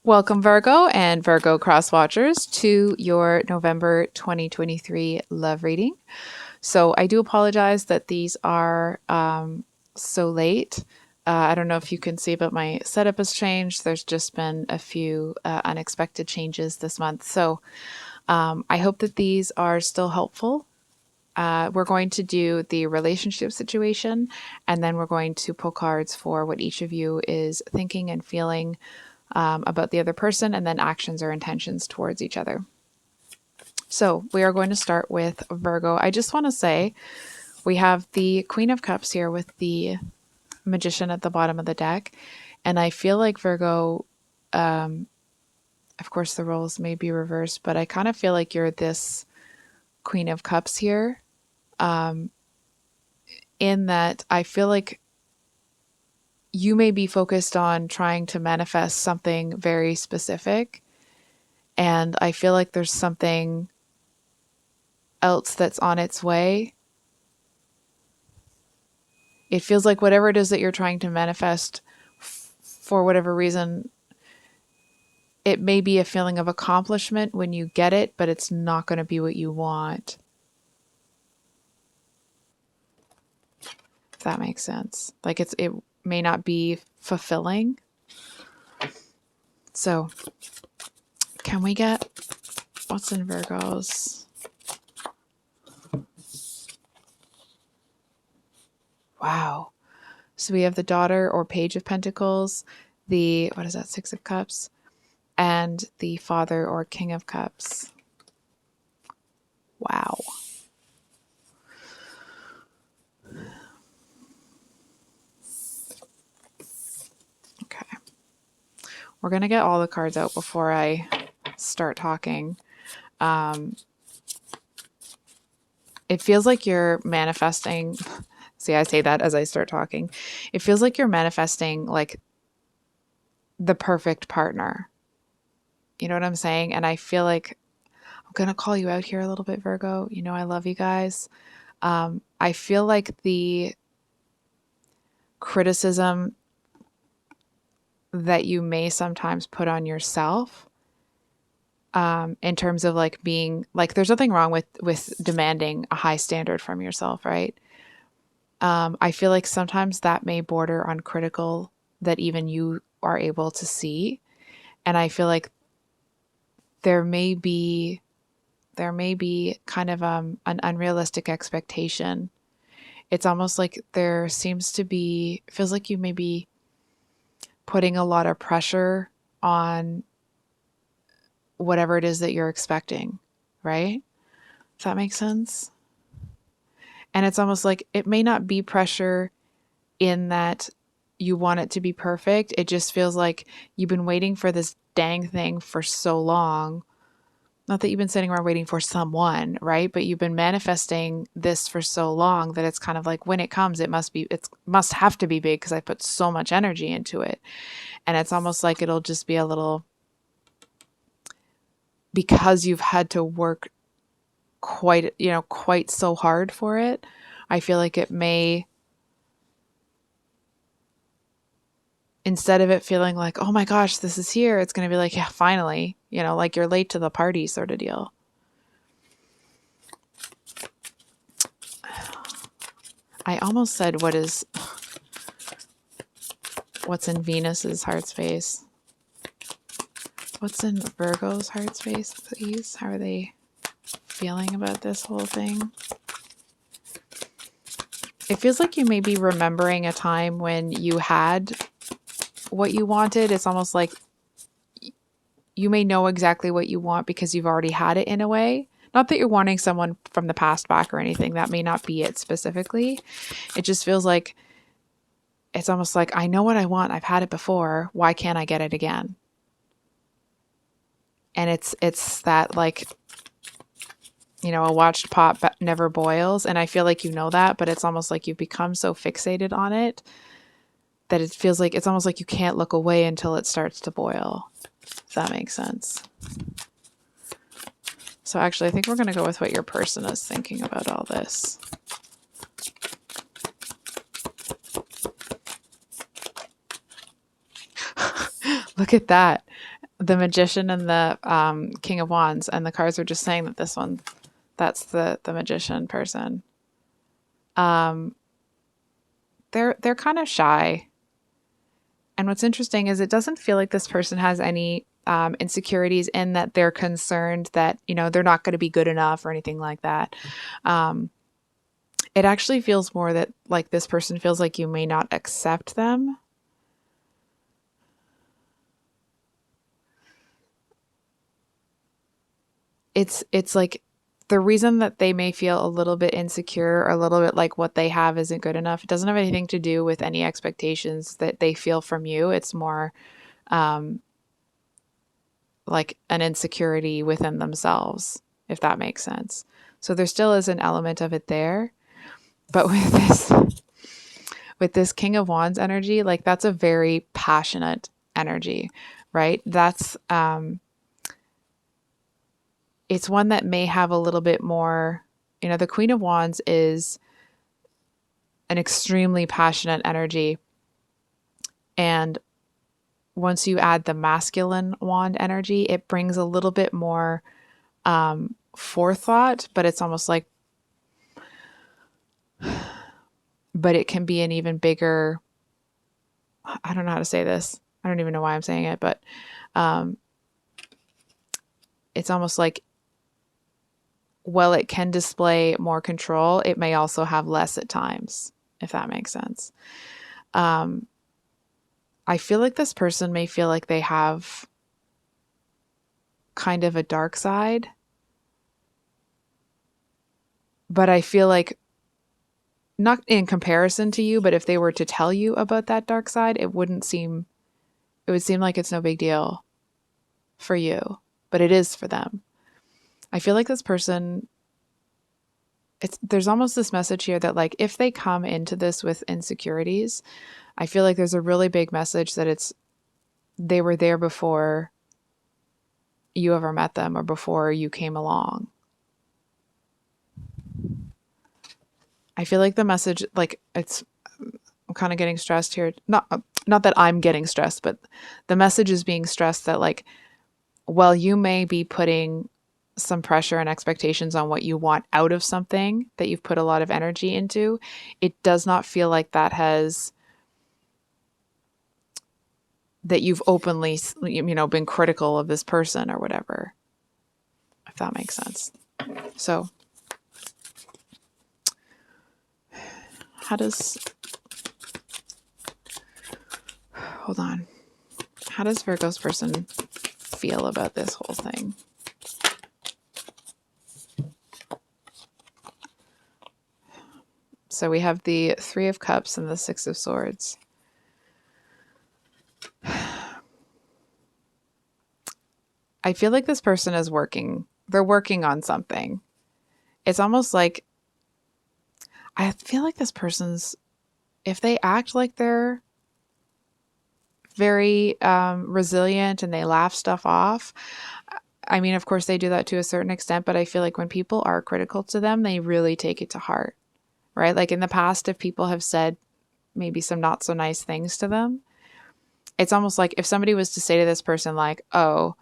Welcome, Virgo and Virgo cross watchers, to your November 2023 love reading. So, I do apologize that these are so late. I don't know if you can see, but my setup has changed. There's just been a few unexpected changes this month. So, I hope that these are still helpful. We're going to do the relationship situation, and then we're going to pull cards for what each of you is thinking and feeling about the other person, and then actions or intentions towards each other. So we are going to start with Virgo. I just want to say we have the Queen of Cups here with the Magician at the bottom of the deck. And I feel like Virgo, of course, the roles may be reversed, but I kind of feel like you're this Queen of Cups here. In that I feel like you may be focused on trying to manifest something very specific. And I feel like there's something else that's on its way. It feels like whatever it is that you're trying to manifest, for whatever reason, it may be a feeling of accomplishment when you get it, but it's not going to be what you want. If that makes sense. Like it may not be fulfilling. So, can we get what's in Virgos? Wow. So we have the Daughter or Page of Pentacles, the, what is that, Six of Cups, and the Father or King of Cups. Wow. Okay. We're going to get all the cards out before I start talking. It feels like you're manifesting. See, I say that as I start talking. It feels like you're manifesting like the perfect partner. You know what I'm saying? And I feel like I'm going to call you out here a little bit, Virgo. You know, I love you guys. I feel like the criticism that you may sometimes put on yourself, in terms of like being like, there's nothing wrong with demanding a high standard from yourself, right? I feel like sometimes that may border on critical that even you are able to see. And I feel like there may be kind of an unrealistic expectation. It's almost like there seems to be, feels like you may be putting a lot of pressure on whatever it is that you're expecting, right? Does that make sense? And it's almost like it may not be pressure in that you want it to be perfect. It just feels like you've been waiting for this dang thing for so long. Not that you've been sitting around waiting for someone, right? But you've been manifesting this for so long that it's kind of like when it comes, it must have to be big because I put so much energy into it. And it's almost like it'll just be a little, because you've had to work quite so hard for it. I feel like it may, instead of it feeling like, oh my gosh, this is here, it's going to be like, yeah, finally, like you're late to the party sort of deal. I almost said what's in Venus's heart space. What's in Virgo's heart space, please? How are they feeling about this whole thing? It feels like you may be remembering a time when you had what you wanted. It's almost like you may know exactly what you want because you've already had it in a way. Not that you're wanting someone from the past back or anything. That may not be it specifically. It just feels like it's almost like, I know what I want. I've had it before. Why can't I get it again? And it's that like, a watched pot never boils. And I feel like you know that, but it's almost like you've become so fixated on it that it feels like it's almost like you can't look away until it starts to boil. If that makes sense. So actually, I think we're going to go with what your person is thinking about all this. Look at that. the Magician and the King of Wands, and the cards are just saying that this one, that's the Magician person. They're kind of shy. And what's interesting is it doesn't feel like this person has any insecurities in that they're concerned that, you know, they're not going to be good enough or anything like that. It actually feels more that like this person feels like you may not accept them. It's like the reason that they may feel a little bit insecure or a little bit like what they have isn't good enough. It doesn't have anything to do with any expectations that they feel from you. It's more like an insecurity within themselves, if that makes sense. So there still is an element of it there. But with this King of Wands energy, like that's a very passionate energy, right? That's it's one that may have a little bit more, you know, the Queen of Wands is an extremely passionate energy. And once you add the masculine wand energy, it brings a little bit more forethought, but it's almost like, but it can be an even bigger, I don't know how to say this. I don't even know why I'm saying it, but it's almost like, while it can display more control, it may also have less at times, if that makes sense. I feel like this person may feel like they have kind of a dark side, but I feel like, not in comparison to you, but if they were to tell you about that dark side, it would seem like it's no big deal for you, but it is for them. I feel like this person, there's almost this message here that like if they come into this with insecurities, I feel like there's a really big message that they were there before you ever met them or before you came along. I feel like the message, like I'm kind of getting stressed here. Not that I'm getting stressed, but the message is being stressed that like, while you may be putting some pressure and expectations on what you want out of something that you've put a lot of energy into, it does not feel like that you've openly, you know, been critical of this person or whatever, if that makes sense. So hold on. How does Virgo's person feel about this whole thing? So we have the Three of Cups and the Six of Swords. I feel like this person is they're working on something. It's almost like, I feel like this person's, if they act like they're very resilient and they laugh stuff off, I mean, of course they do that to a certain extent, but I feel like when people are critical to them, they really take it to heart, right? Like in the past, if people have said maybe some not so nice things to them, it's almost like if somebody was to say to this person like, oh,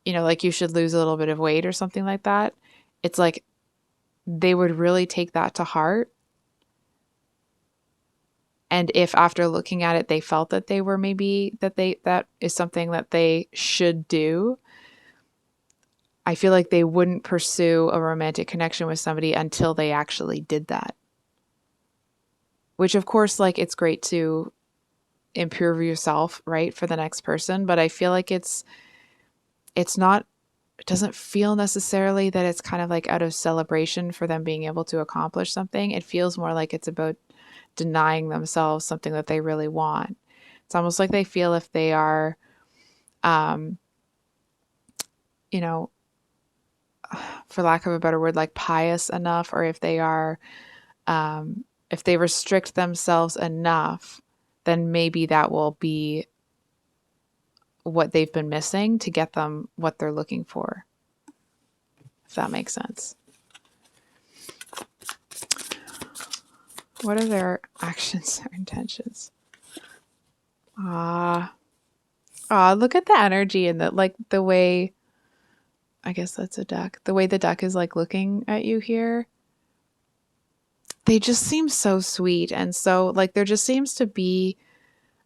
you know, like you should lose a little bit of weight or something like that, it's like they would really take that to heart. And if after looking at it, they felt that they were maybe that is something that they should do, I feel like they wouldn't pursue a romantic connection with somebody until they actually did that. Which of course, like it's great to improve yourself, right, for the next person. But I feel like it doesn't feel necessarily that it's kind of like out of celebration for them being able to accomplish something. It feels more like it's about denying themselves something that they really want. It's almost like they feel if they are, you know, for lack of a better word, like pious enough, or if they are, if they restrict themselves enough, then maybe that will be what they've been missing to get them what they're looking for, if that makes sense. What are their actions or intentions? Oh, look at the energy and the like the way, I guess that's a duck. The way the duck is like looking at you here. They just seem so sweet and so like there just seems to be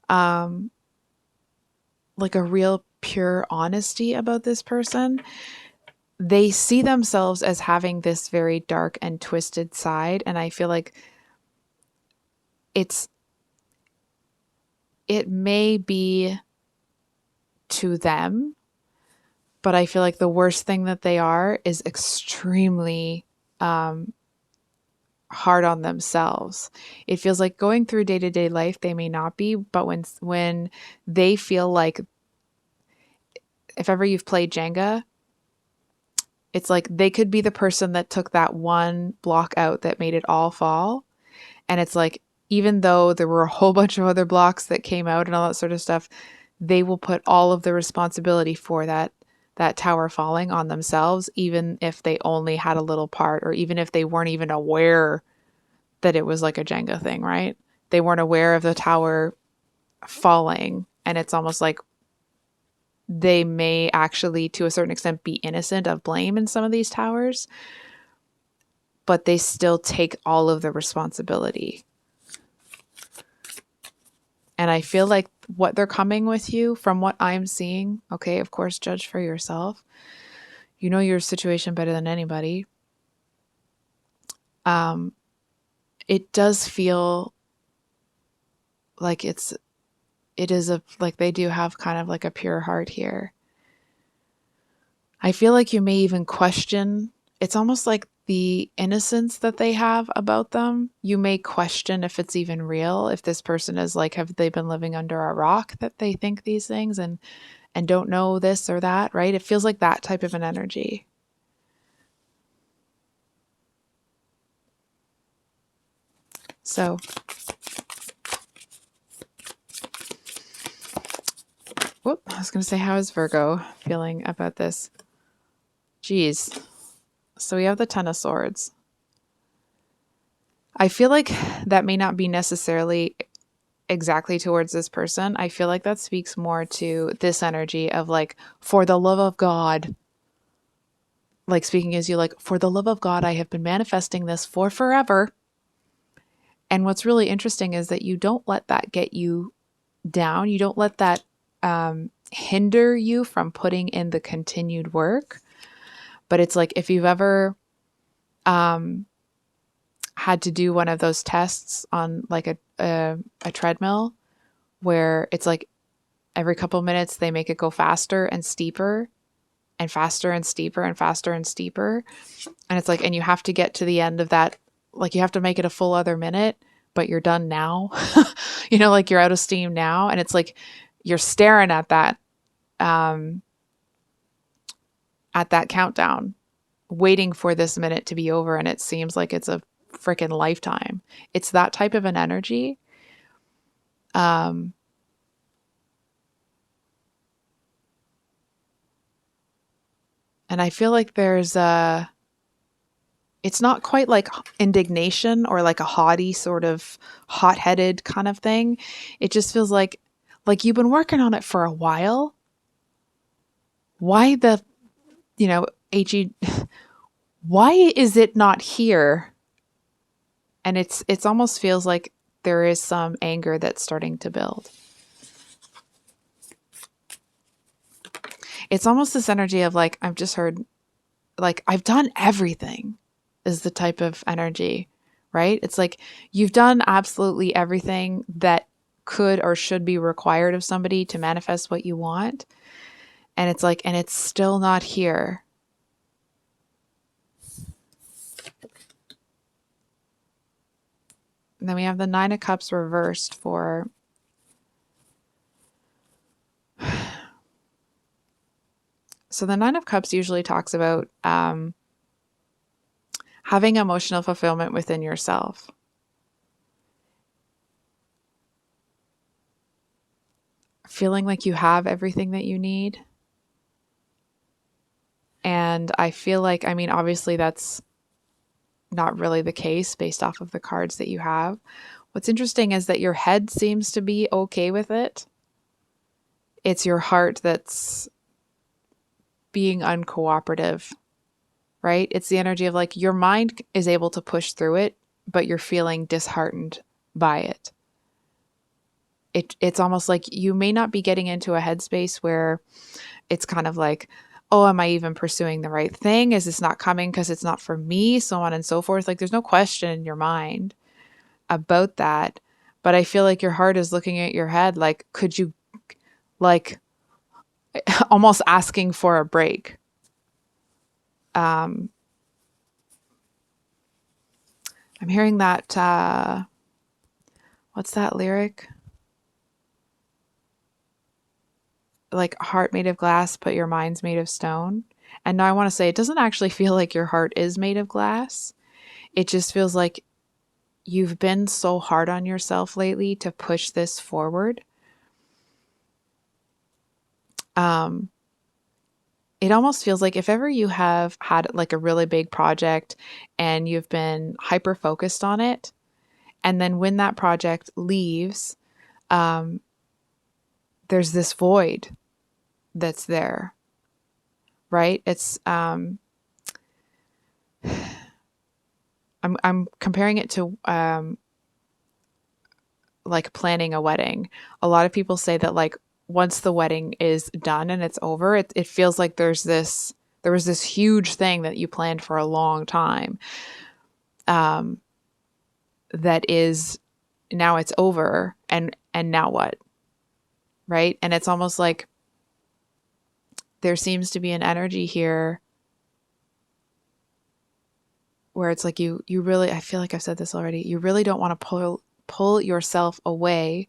um like a real pure honesty about this person. They see themselves as having this very dark and twisted side, and I feel like it's it may be to them, but I feel like the worst thing that they are is extremely um, hard on themselves. It feels like going through day to day life, they may not be, but when they feel like, if ever you've played Jenga, it's like they could be the person that took that one block out that made it all fall. And it's like, even though there were a whole bunch of other blocks that came out and all that sort of stuff, they will put all of the responsibility for that tower falling on themselves, even if they only had a little part, or even if they weren't even aware that it was like a Jenga thing, right? They weren't aware of the tower falling. And it's almost like they may actually, to a certain extent, be innocent of blame in some of these towers, but they still take all of the responsibility. And I feel like what they're coming with you, from what I'm seeing, okay, of course, judge for yourself. You know your situation better than anybody. Um, it does feel like it is a, like they do have kind of like a pure heart here. I feel like you may even question, it's almost like the innocence that they have about them. You may question if it's even real, if this person is like, have they been living under a rock that they think these things and don't know this or that, right? It feels like that type of an energy. So whoop, I was going to say, how is Virgo feeling about this? Geez. So we have the Ten of Swords. I feel like that may not be necessarily exactly towards this person. I feel like that speaks more to this energy of like, for the love of God, like speaking as you, like, for the love of God, I have been manifesting this for forever. And what's really interesting is that you don't let that get you down. You don't let that hinder you from putting in the continued work. But it's like, if you've ever had to do one of those tests on like a treadmill, where it's like every couple minutes they make it go faster and steeper and faster and steeper and faster and steeper. And it's like, and you have to get to the end of that, like you have to make it a full other minute, but you're done now. You know, like you're out of steam now. And it's like you're staring at that countdown, waiting for this minute to be over. And it seems like it's a freaking lifetime. It's that type of an energy. And I feel like there's it's not quite like indignation or like a haughty sort of hot-headed kind of thing. It just feels like you've been working on it for a while. Why the, you know, HE, why is it not here? And it's almost feels like there is some anger that's starting to build. It's almost this energy of like, I've just heard, like, I've done everything is the type of energy, right? It's like you've done absolutely everything that could or should be required of somebody to manifest what you want. And it's like, and it's still not here. And then we have the Nine of Cups reversed for so the Nine of Cups usually talks about having emotional fulfillment within yourself. Feeling like you have everything that you need. And I feel like, I mean, obviously that's not really the case based off of the cards that you have. What's interesting is that your head seems to be okay with it. it's your heart that's being uncooperative, right? It's the energy of like your mind is able to push through it, but you're feeling disheartened by it. It's almost like you may not be getting into a headspace where it's kind of like, oh, am I even pursuing the right thing? Is this not coming because it's not for me? So on and so forth. Like there's no question in your mind about that. But I feel like your heart is looking at your head like, could you, like, almost asking for a break. I'm hearing that, what's that lyric? Like, heart made of glass, but your mind's made of stone. And now I want to say, it doesn't actually feel like your heart is made of glass. It just feels like you've been so hard on yourself lately to push this forward. It almost feels like if ever you have had like a really big project and you've been hyper focused on it, and then when that project leaves, um, there's this void that's there, right? It's I'm comparing it to like planning a wedding. A lot of people say that like once the wedding is done and it's over, it feels like there was this huge thing that you planned for a long time, um, that is now it's over, and now what, right? And it's almost like there seems to be an energy here where it's like you really, I feel like I've said this already, you really don't want to pull yourself away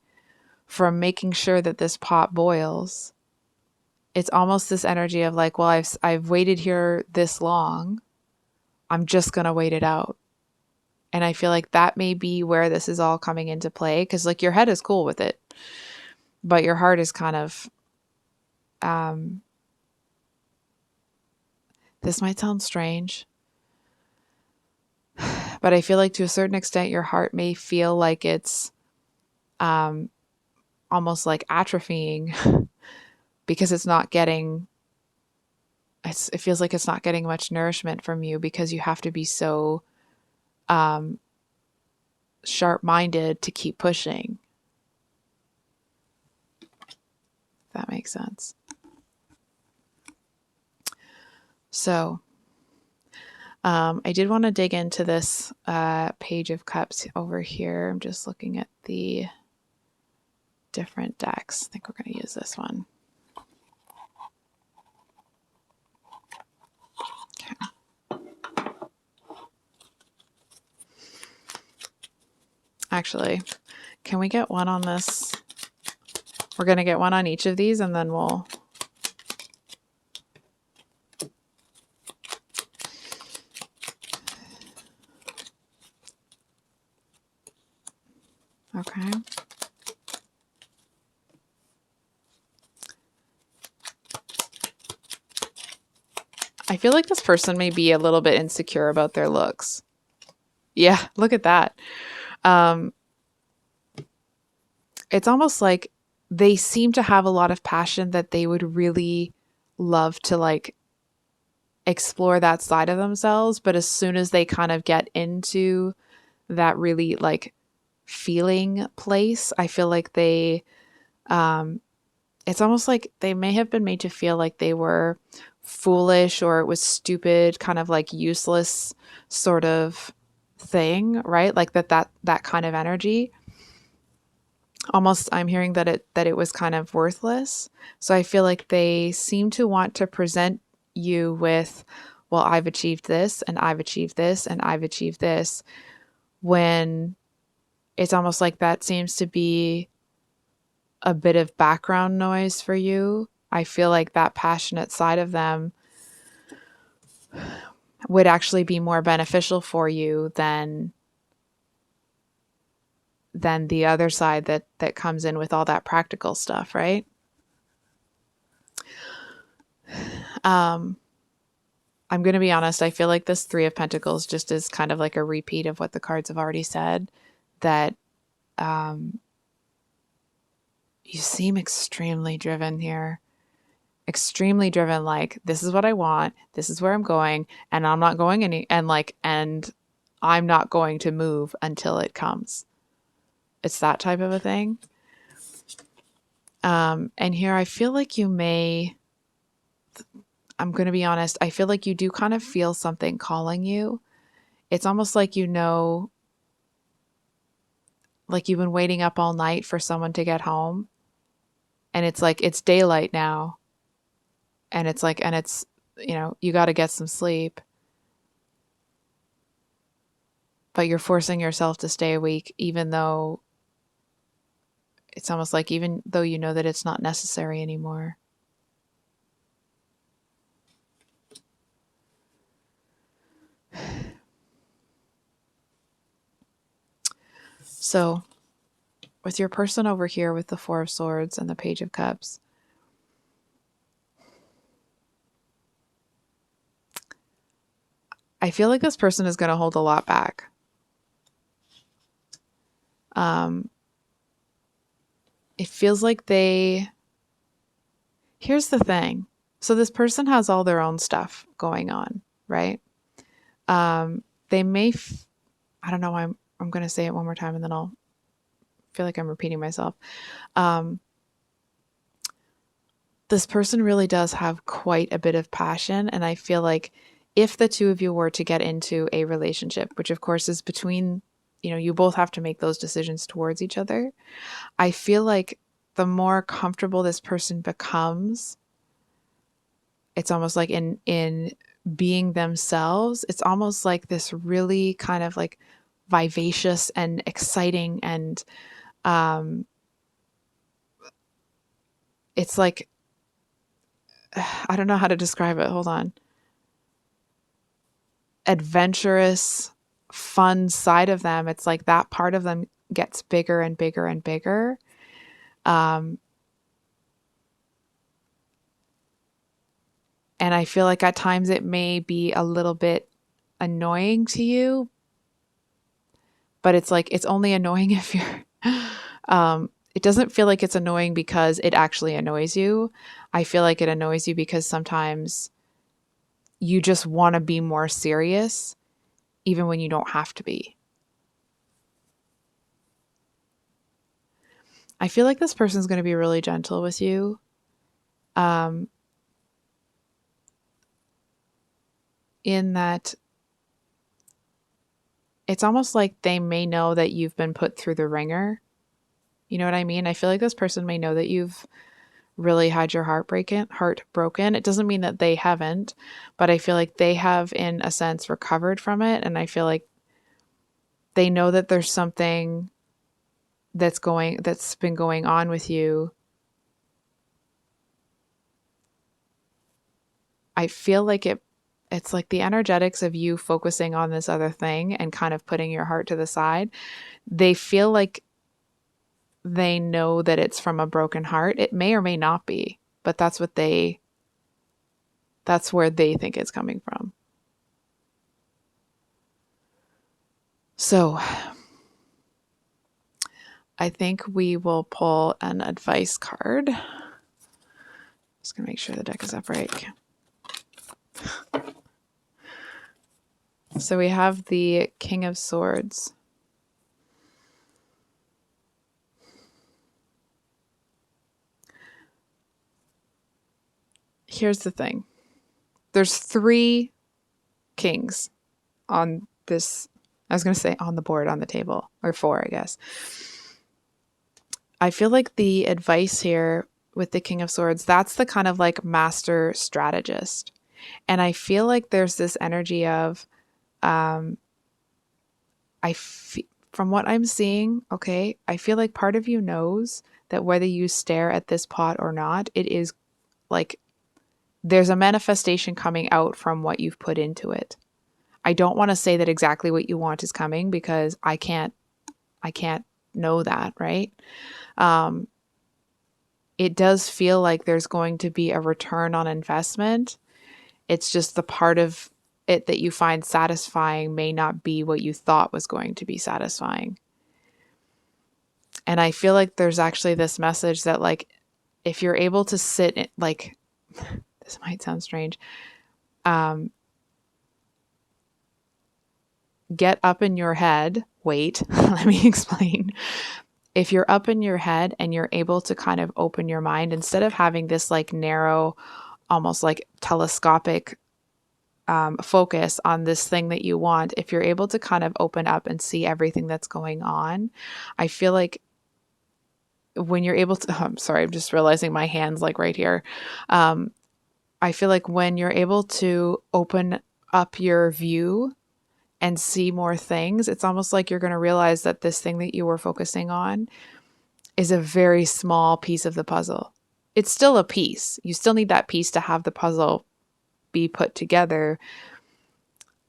from making sure that this pot boils. It's almost this energy of like, well, I've waited here this long, I'm just going to wait it out. And I feel like that may be where this is all coming into play, because like your head is cool with it, but your heart is kind of, um, this might sound strange, but I feel like to a certain extent, your heart may feel like it's, um, almost like atrophying because it's not getting, it feels like it's not getting much nourishment from you because you have to be so, um, sharp-minded to keep pushing. If that makes sense. So, I did want to dig into this Page of Cups over here. I'm just looking at the different decks. I think we're going to use this one. Okay. Actually, can we get one on this? We're going to get one on each of these and then we'll... Okay. I feel like this person may be a little bit insecure about their looks. Yeah, look at that. It's almost like they seem to have a lot of passion that they would really love to like explore that side of themselves. But as soon as they kind of get into that really like feeling place, I feel like they, it's almost like they may have been made to feel like they were foolish or it was stupid, kind of like useless sort of thing, right? Like that kind of energy. Almost I'm hearing that it was kind of worthless. So I feel like they seem to want to present you with, well, I've achieved this and I've achieved this and I've achieved this, when it's almost like that seems to be a bit of background noise for you. I feel like that passionate side of them would actually be more beneficial for you than the other side that comes in with all that practical stuff, right? I'm going to be honest, I feel like this Three of Pentacles just is kind of like a repeat of what the cards have already said, that you seem extremely driven here. Extremely driven, like, this is what I want, this is where I'm going, and I'm not going and I'm not going to move until it comes. It's that type of a thing. And here I feel like I'm going to be honest, I feel like you do kind of feel something calling you. It's almost like, like you've been waiting up all night for someone to get home, and it's like, it's daylight now, and it's, you got to get some sleep, but you're forcing yourself to stay awake, even though it's almost like, even though you know that it's not necessary anymore. So with your person over here with the Four of Swords and the Page of Cups, I feel like this person is going to hold a lot back. It feels like here's the thing. So this person has all their own stuff going on, right? They may, I don't know, I'm going to say it one more time and then I'll feel like I'm repeating myself. This person really does have quite a bit of passion. And I feel like if the two of you were to get into a relationship, which of course is between, you both have to make those decisions towards each other. I feel like the more comfortable this person becomes, it's almost like in being themselves, it's almost like this really kind of like vivacious and exciting, and it's like, I don't know how to describe it. Hold on. Adventurous, fun side of them. It's like that part of them gets bigger and bigger and bigger. And I feel like at times it may be a little bit annoying to you, but it's like, it's only annoying if it doesn't feel like it's annoying because it actually annoys you. I feel like it annoys you because sometimes you just want to be more serious, even when you don't have to be. I feel like this person's going to be really gentle with you. In that it's almost like they may know that you've been put through the ringer. You know what I mean? I feel like this person may know that you've really had your heart broken. It doesn't mean that they haven't, but I feel like they have, in a sense, recovered from it. And I feel like they know that there's something that's been going on with you. I feel like it's like the energetics of you focusing on this other thing and kind of putting your heart to the side. They feel like they know that it's from a broken heart. It may or may not be, but that's where they think it's coming from. So I think we will pull an advice card. Just gonna make sure the deck is upright. So we have the King of Swords. Here's the thing. There's 3 kings on this, I was going to say on the board, on the table, or 4, I guess. I feel like the advice here with the King of Swords, that's the kind of like master strategist. And I feel like there's this energy of, from what I'm seeing, okay, I feel like part of you knows that whether you stare at this pot or not, it is like there's a manifestation coming out from what you've put into it. I don't want to say that exactly what you want is coming because I can't know that, right? It does feel like there's going to be a return on investment. It's just the part of it that you find satisfying may not be what you thought was going to be satisfying. And I feel like there's actually this message that, like, if you're able to sit in, like, this might sound strange, um, get up in your head. Wait, let me explain. If you're up in your head and you're able to kind of open your mind, instead of having this like narrow, almost like telescopic focus on this thing that you want, if you're able to kind of open up and see everything that's going on, I feel like when you're able to, I'm sorry, I'm just realizing my hands like right here. Um, I feel like when you're able to open up your view and see more things, it's almost like you're going to realize that this thing that you were focusing on is a very small piece of the puzzle. It's still a piece. You still need that piece to have the puzzle be put together.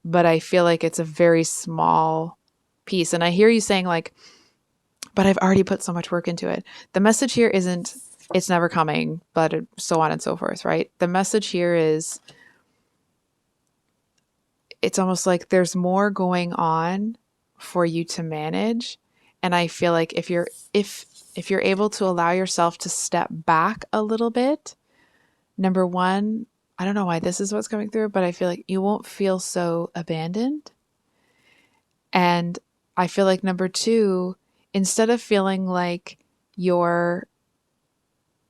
But I feel like it's a very small piece. And I hear you saying, like, but I've already put so much work into it. The message here isn't, it's never coming, but so on and so forth, right? The message here is, it's almost like there's more going on for you to manage. And I feel like if you're able to allow yourself to step back a little bit, number one, I don't know why this is what's coming through, but I feel like you won't feel so abandoned. And I feel like number two, instead of feeling like you're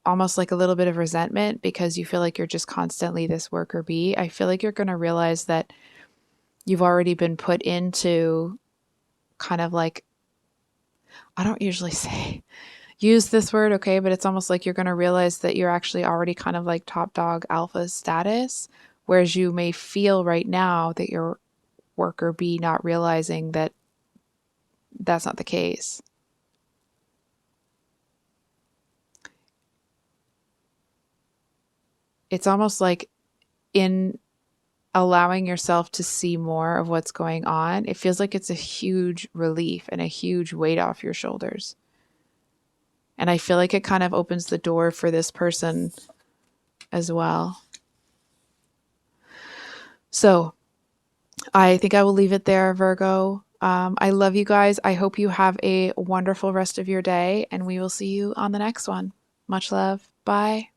almost like a little bit of resentment because you feel like you're just constantly this worker bee, I feel like you're going to realize that you've already been put into kind of like, I don't usually say use this word, okay, but it's almost like you're going to realize that you're actually already kind of like top dog alpha status, whereas you may feel right now that you're worker bee, not realizing that that's not the case. It's almost like in allowing yourself to see more of what's going on, it feels like it's a huge relief and a huge weight off your shoulders. And I feel like it kind of opens the door for this person as well. So I think I will leave it there, Virgo. I love you guys. I hope you have a wonderful rest of your day, and we will see you on the next one. Much love. Bye.